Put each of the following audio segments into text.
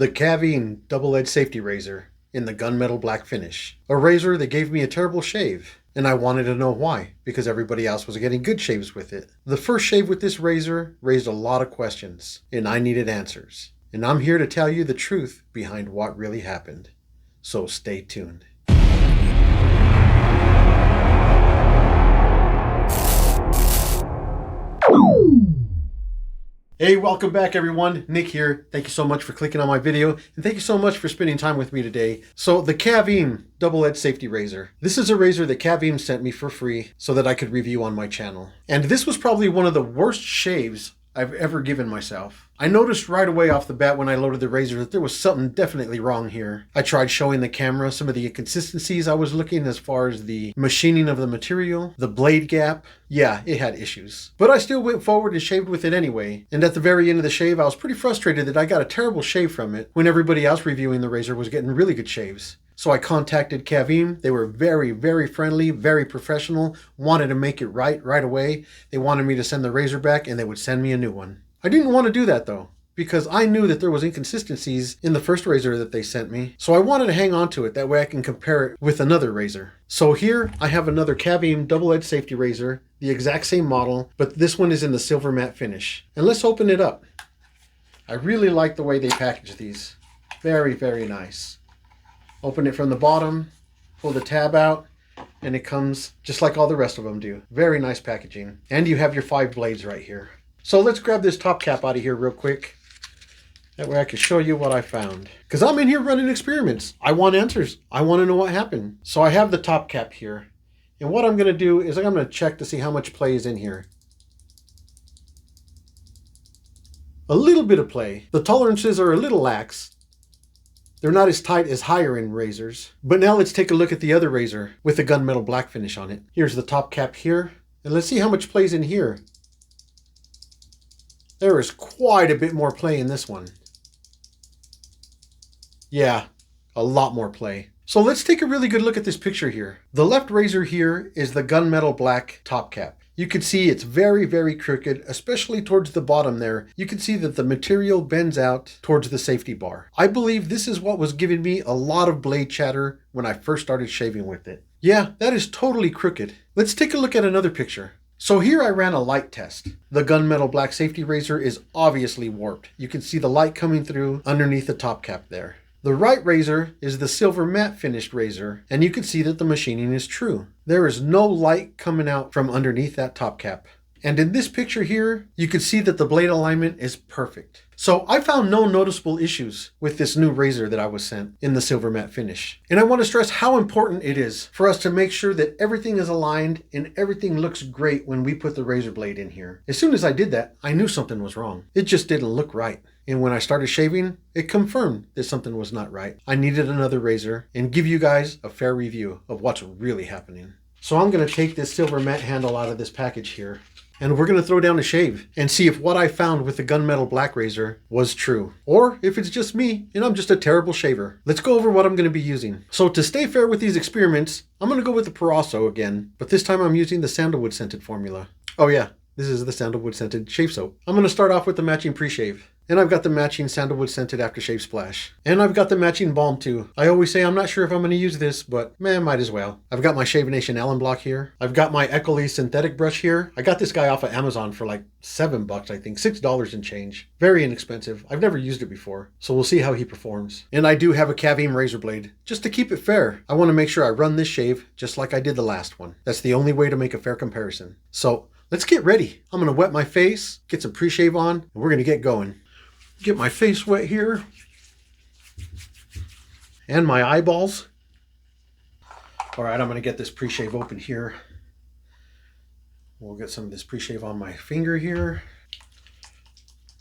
The Caveem double-edged safety razor in the gunmetal black finish. A razor that gave me a terrible shave, and I wanted to know why, because everybody else was getting good shaves with it. The first shave with this razor raised a lot of questions, and I needed answers. And I'm here to tell you the truth behind what really happened. So stay tuned. Hey, welcome back everyone. Nick here. Thank you so much for clicking on my video, and thank you so much for spending time with me today. So the Caveem double-edged safety razor. This is a razor that Caveem sent me for free so that I could review on my channel. And this was probably one of the worst shaves I've ever given myself. I noticed right away off the bat when I loaded the razor that there was something definitely wrong here. I tried showing the camera some of the inconsistencies I was looking as far as the machining of the material, the blade gap. Yeah, it had issues. But I still went forward and shaved with it anyway. And at the very end of the shave, I was pretty frustrated that I got a terrible shave from it when everybody else reviewing the razor was getting really good shaves. So I contacted Caveem. They were very, very friendly, very professional, wanted to make it right away. They wanted me to send the razor back and they would send me a new one. I didn't want to do that though, because I knew that there was inconsistencies in the first razor that they sent me. So I wanted to hang on to it. That way I can compare it with another razor. So here I have another Caveem double-edged safety razor, the exact same model, but this one is in the silver matte finish. And let's open it up. I really like the way they package these. Very, very nice. Open it from the bottom, pull the tab out, and it comes just like all the rest of them do. Very nice packaging. And you have your 5 blades right here. So let's grab this top cap out of here real quick. That way I can show you what I found. Because I'm in here running experiments. I want answers. I want to know what happened. So I have the top cap here. And what I'm going to do is I'm going to check to see how much play is in here. A little bit of play. The tolerances are a little lax. They're not as tight as higher end razors. But now let's take a look at the other razor with the gunmetal black finish on it. Here's the top cap here. And let's see how much plays in here. There is quite a bit more play in this one. Yeah, a lot more play. So let's take a really good look at this picture here. The left razor here is the gunmetal black top cap. You can see it's very, very crooked, especially towards the bottom there. You can see that the material bends out towards the safety bar. I believe this is what was giving me a lot of blade chatter when I first started shaving with it. Yeah, that is totally crooked. Let's take a look at another picture. So here I ran a light test. The gunmetal black safety razor is obviously warped. You can see the light coming through underneath the top cap there. The right razor is the silver matte finished razor, and you can see that the machining is true. There is no light coming out from underneath that top cap. And in this picture here, you can see that the blade alignment is perfect. So I found no noticeable issues with this new razor that I was sent in the silver matte finish. And I want to stress how important it is for us to make sure that everything is aligned and everything looks great when we put the razor blade in here. As soon as I did that, I knew something was wrong. It just didn't look right. And when I started shaving, it confirmed that something was not right. I needed another razor and give you guys a fair review of what's really happening. So I'm going to take this silver matte handle out of this package here. And we're going to throw down a shave and see if what I found with the gunmetal black razor was true. Or if it's just me and I'm just a terrible shaver. Let's go over what I'm going to be using. So to stay fair with these experiments, I'm going to go with the Parasso again. But this time I'm using the sandalwood scented formula. Oh yeah, this is the sandalwood scented shave soap. I'm going to start off with the matching pre-shave. And I've got the matching sandalwood scented aftershave splash. And I've got the matching balm too. I always say I'm not sure if I'm going to use this, but man, might as well. I've got my Shave Nation Allen block here. I've got my Echolese synthetic brush here. I got this guy off of Amazon for like $7, I think, $6 and change. Very inexpensive. I've never used it before, so we'll see how he performs. And I do have a Caveem razor blade. Just to keep it fair, I want to make sure I run this shave just like I did the last one. That's the only way to make a fair comparison. So let's get ready. I'm going to wet my face, get some pre-shave on, and we're going to get going. Get my face wet here and my eyeballs. All right, I'm going to get this pre-shave open here. We'll get some of this pre-shave on my finger here.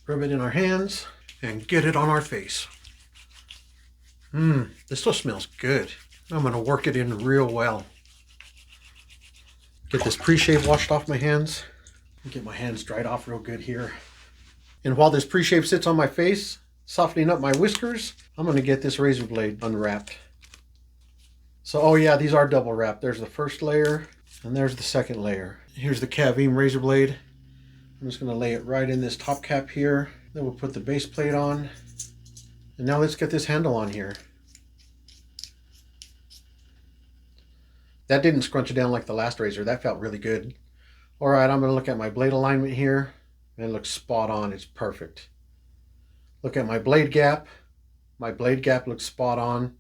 Rub it in our hands and get it on our face. This still smells good. I'm going to work it in real well. Get this pre-shave washed off my hands. Get my hands dried off real good here. And while this pre-shave sits on my face, softening up my whiskers, I'm going to get this razor blade unwrapped. So, oh yeah, these are double wrapped. There's the first layer, and there's the second layer. Here's the Caveem razor blade. I'm just going to lay it right in this top cap here. Then we'll put the base plate on. And now let's get this handle on here. That didn't scrunch it down like the last razor. That felt really good. All right, I'm going to look at my blade alignment here. And it looks spot on. It's perfect. Look at my blade gap. My blade gap looks spot on.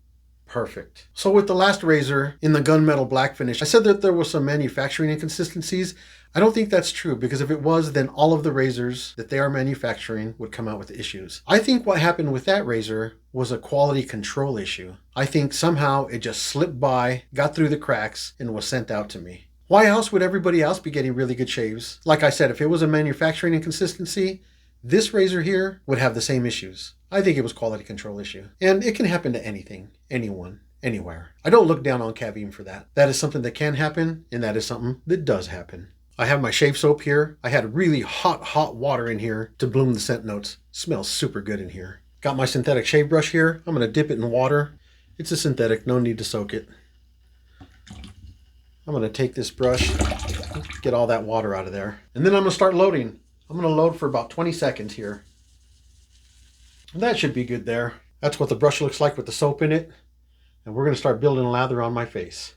Perfect. So with the last razor in the gunmetal black finish, I said that there was some manufacturing inconsistencies. I don't think that's true, because if it was, then all of the razors that they are manufacturing would come out with issues. I think what happened with that razor was a quality control issue. I think somehow it just slipped by, got through the cracks, and was sent out to me. Why else would everybody else be getting really good shaves? Like I said, if it was a manufacturing inconsistency, this razor here would have the same issues. I think it was quality control issue. And it can happen to anything, anyone, anywhere. I don't look down on Caveem for that. That is something that can happen, and that is something that does happen. I have my shave soap here. I had really hot water in here to bloom the scent notes. Smells super good in here. Got my synthetic shave brush here. I'm going to dip it in water. It's a synthetic, no need to soak it. I'm going to take this brush, get all that water out of there. And then I'm going to start loading. I'm going to load for about 20 seconds here. And that should be good there. That's what the brush looks like with the soap in it. And we're going to start building lather on my face.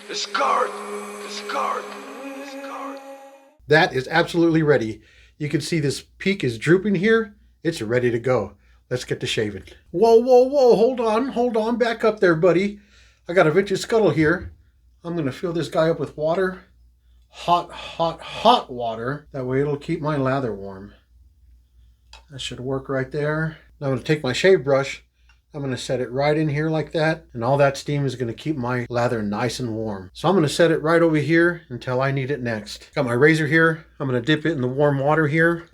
Discard! Discard! Discard! That is absolutely ready. You can see this peak is drooping here. It's ready to go. Let's get to shaving. Whoa, whoa, whoa. Hold on. Back up there, buddy. I got a vicious scuttle here. I'm going to fill this guy up with water. Hot water. That way it'll keep my lather warm. That should work right there. Now I'm going to take my shave brush. I'm going to set it right in here like that. And all that steam is going to keep my lather nice and warm. So I'm going to set it right over here until I need it next. Got my razor here. I'm going to dip it in the warm water here.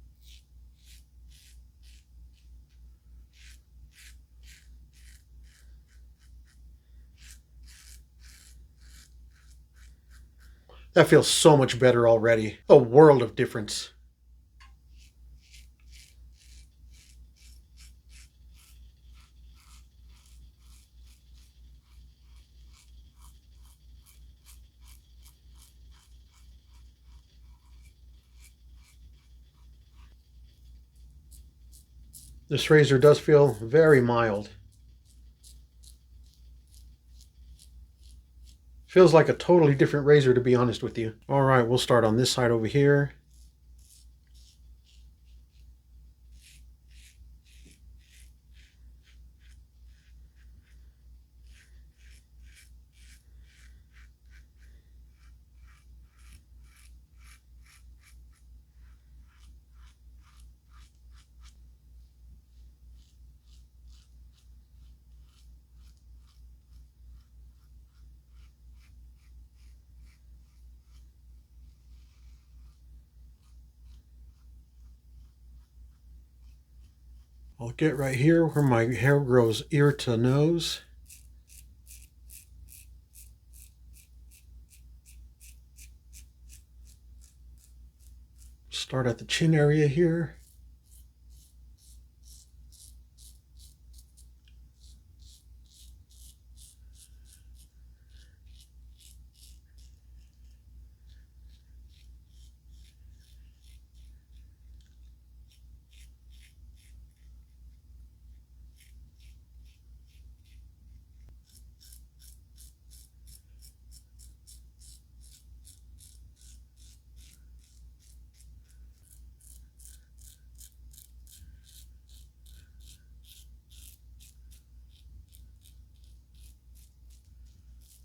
That feels so much better already. A world of difference. This razor does feel very mild. Feels like a totally different razor, to be honest with you. All right, we'll start on this side over here. I'll get right here where my hair grows ear to nose. Start at the chin area here.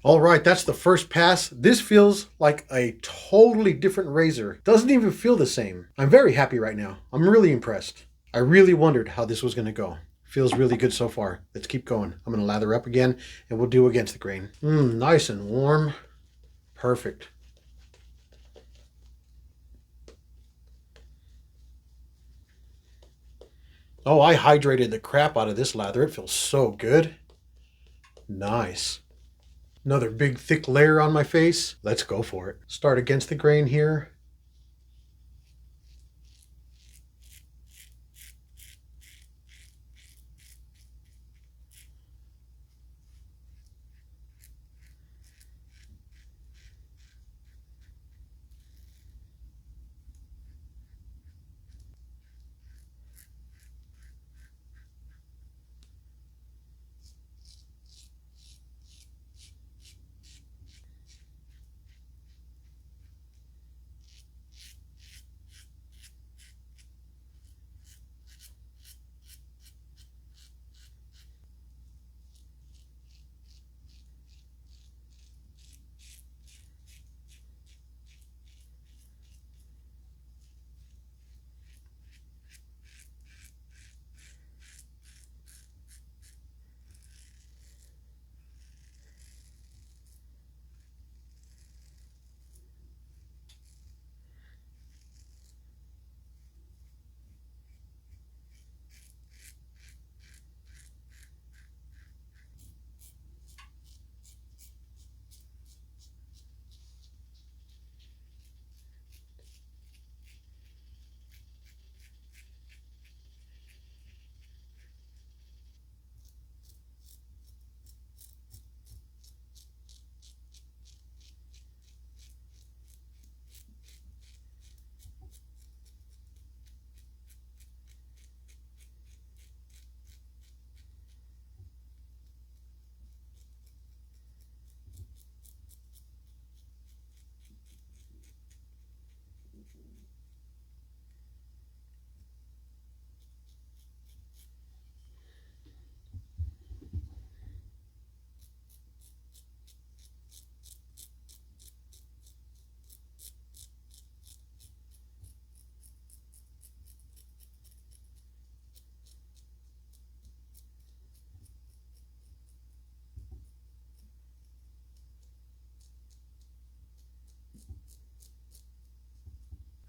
All right, that's the first pass. This feels like a totally different razor. Doesn't even feel the same. I'm very happy right now. I'm really impressed. I really wondered how this was going to go. Feels really good so far. Let's keep going. I'm going to lather up again and we'll do against the grain. Nice and warm. Perfect. Oh, I hydrated the crap out of this lather. It feels so good. Nice. Another big thick layer on my face. Let's go for it. Start against the grain here.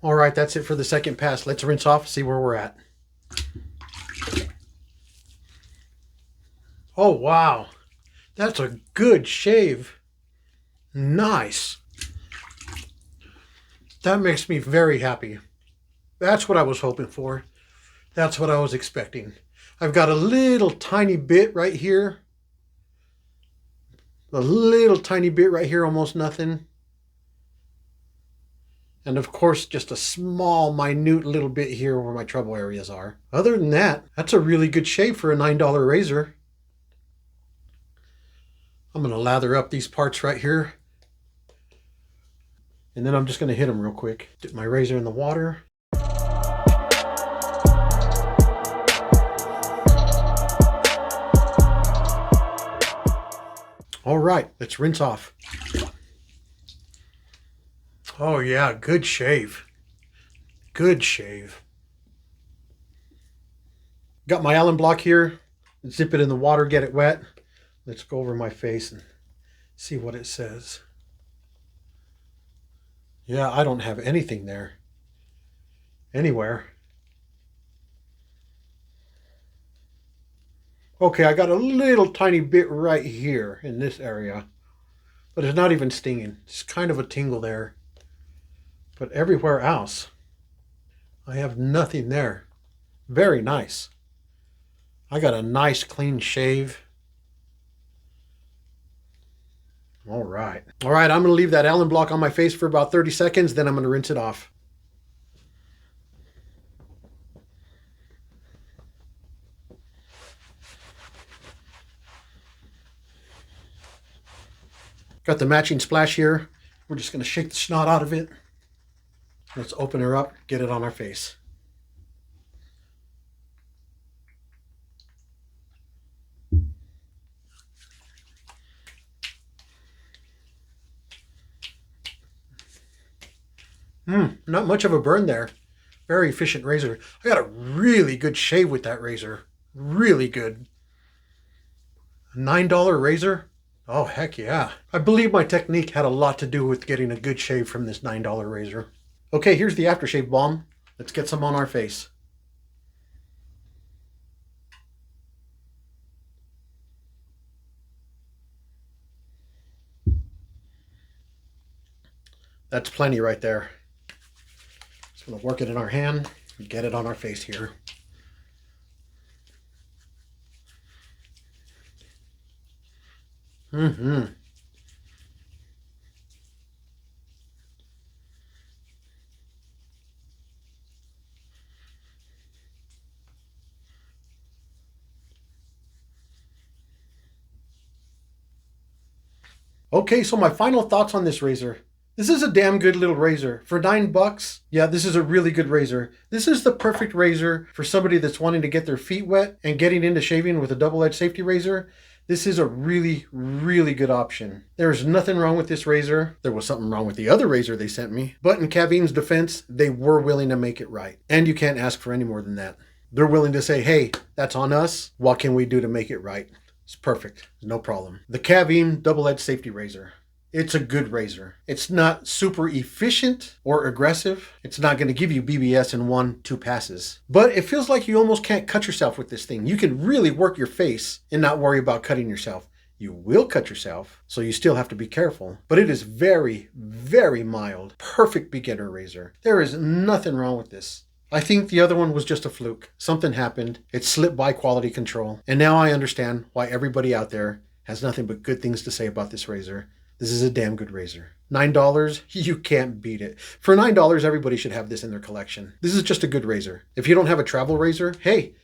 All right, that's it for the second pass. Let's rinse off, see where we're at. Oh, wow. That's a good shave. Nice. That makes me very happy. That's what I was hoping for. That's what I was expecting. I've got a little tiny bit right here. A little tiny bit right here, almost nothing. And of course, just a small, minute little bit here where my trouble areas are. Other than that, that's a really good shave for a $9 razor. I'm going to lather up these parts right here. And then I'm just going to hit them real quick. Dip my razor in the water. All right, let's rinse off. Oh yeah, good shave. Good shave. Got my Allen block here. Zip it in the water, get it wet. Let's go over my face and see what it says. Yeah, I don't have anything there. Anywhere. Okay, I got a little tiny bit right here in this area. But it's not even stinging. It's kind of a tingle there. But everywhere else, I have nothing there. Very nice. I got a nice clean shave. All right. All right, I'm going to leave that Allen block on my face for about 30 seconds, then I'm going to rinse it off. Got the matching splash here. We're just going to shake the snot out of it. Let's open her up, get it on our face. Not much of a burn there. Very efficient razor. I got a really good shave with that razor. Really good. A $9 razor? Oh, heck yeah. I believe my technique had a lot to do with getting a good shave from this $9 razor. Okay, here's the aftershave balm. Let's get some on our face. That's plenty right there. Just gonna work it in our hand and get it on our face here. Okay, so my final thoughts on this razor. This is a damn good little razor. For $9, yeah, this is a really good razor. This is the perfect razor for somebody that's wanting to get their feet wet and getting into shaving with a double-edged safety razor. This is a really, really good option. There is nothing wrong with this razor. There was something wrong with the other razor they sent me. But in Caveem's defense, they were willing to make it right. And you can't ask for any more than that. They're willing to say, hey, that's on us. What can we do to make it right? It's perfect. No problem. The Caveem double-edged safety razor. It's a good razor. It's not super efficient or aggressive. It's not going to give you BBS in 1-2 passes. But it feels like you almost can't cut yourself with this thing. You can really work your face and not worry about cutting yourself. You will cut yourself, so you still have to be careful. But it is very, very mild. Perfect beginner razor. There is nothing wrong with this. I think the other one was just a fluke. Something happened. It slipped by quality control. And now I understand why everybody out there has nothing but good things to say about this razor. This is a damn good razor. $9, you can't beat it. For $9, everybody should have this in their collection. This is just a good razor. If you don't have a travel razor, hey,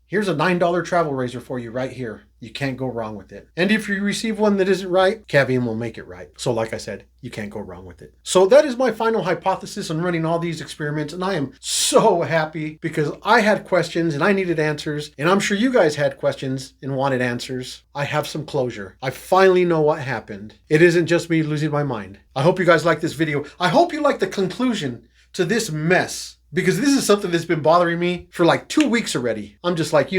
here's a $9 travel razor for you right here. You can't go wrong with it. And if you receive one that isn't right, Caveem will make it right. So like I said, you can't go wrong with it. So that is my final hypothesis on running all these experiments. And I am so happy because I had questions and I needed answers. And I'm sure you guys had questions and wanted answers. I have some closure. I finally know what happened. It isn't just me losing my mind. I hope you guys like this video. I hope you like the conclusion to this mess, because this is something that's been bothering me for like 2 weeks already. I'm just like,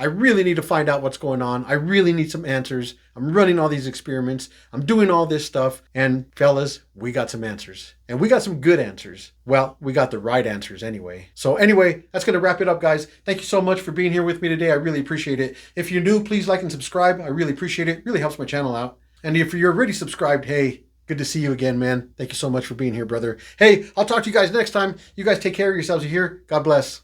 I really need to find out what's going on. I really need some answers. I'm running all these experiments. I'm doing all this stuff. And fellas, we got some answers. And we got some good answers. Well, we got the right answers anyway. So anyway, that's going to wrap it up, guys. Thank you so much for being here with me today. I really appreciate it. If you're new, please like and subscribe. I really appreciate it. It really helps my channel out. And if you're already subscribed, hey, good to see you again, man. Thank you so much for being here, brother. Hey, I'll talk to you guys next time. You guys take care of yourselves here. God bless.